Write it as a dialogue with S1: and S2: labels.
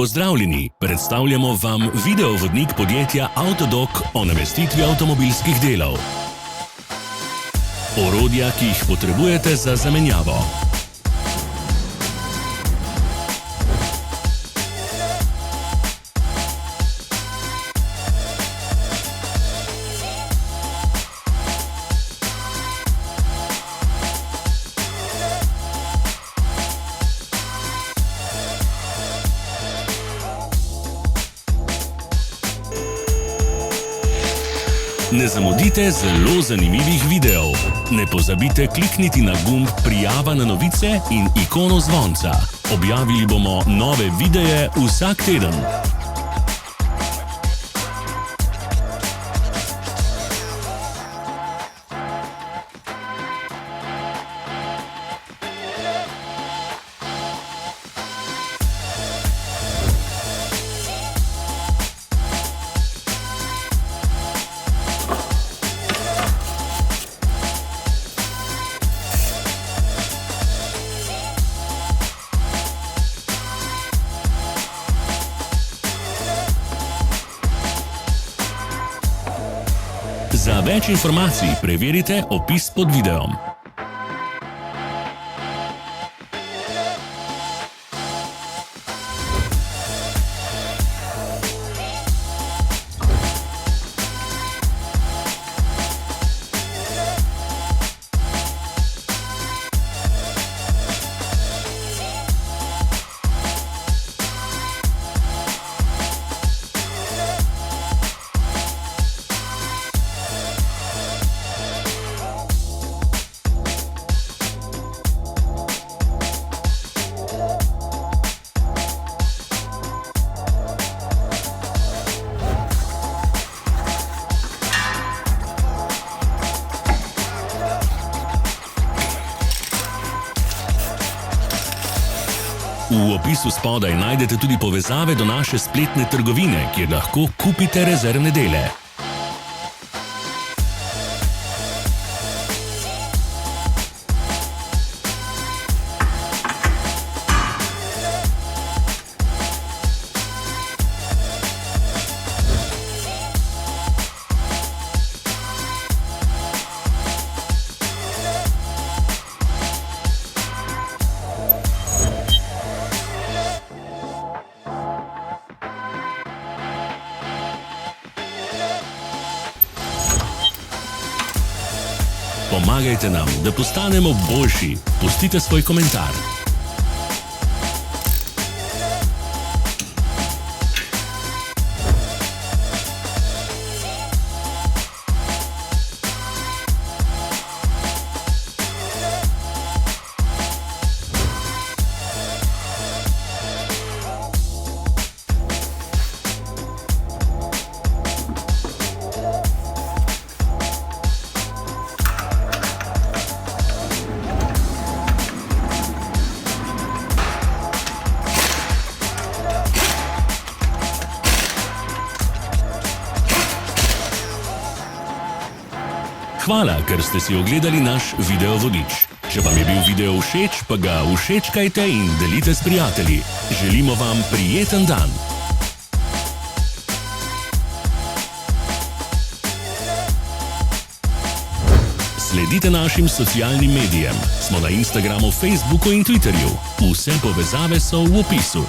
S1: Pozdravljeni, predstavljamo vam videovodnik podjetja Avtodok o namestitvi avtomobilskih delov. Orodja, ki jih potrebujete za zamenjavo. Ne zamudite zelo zanimivih videov. Ne pozabite klikniti na gumb Prijava na novice in ikono zvonca. Objavili bomo nove videe vsak teden. Za več informacij preverite opis pod videom. V opisu spodaj najdete tudi povezave do naše spletne trgovine, kjer lahko kupite rezervne dele. Pomagajte nam, da postanemo boljši. Pustite svoj komentar. Hvala, ker ste si ogledali naš videovodič. Če vam je bil video všeč, pa ga všečkajte in delite s prijatelji. Želimo vam prijeten dan. Sledite našim socialnim medijem. Smo na Instagramu, Facebooku in Twitterju. Vse povezave so v opisu.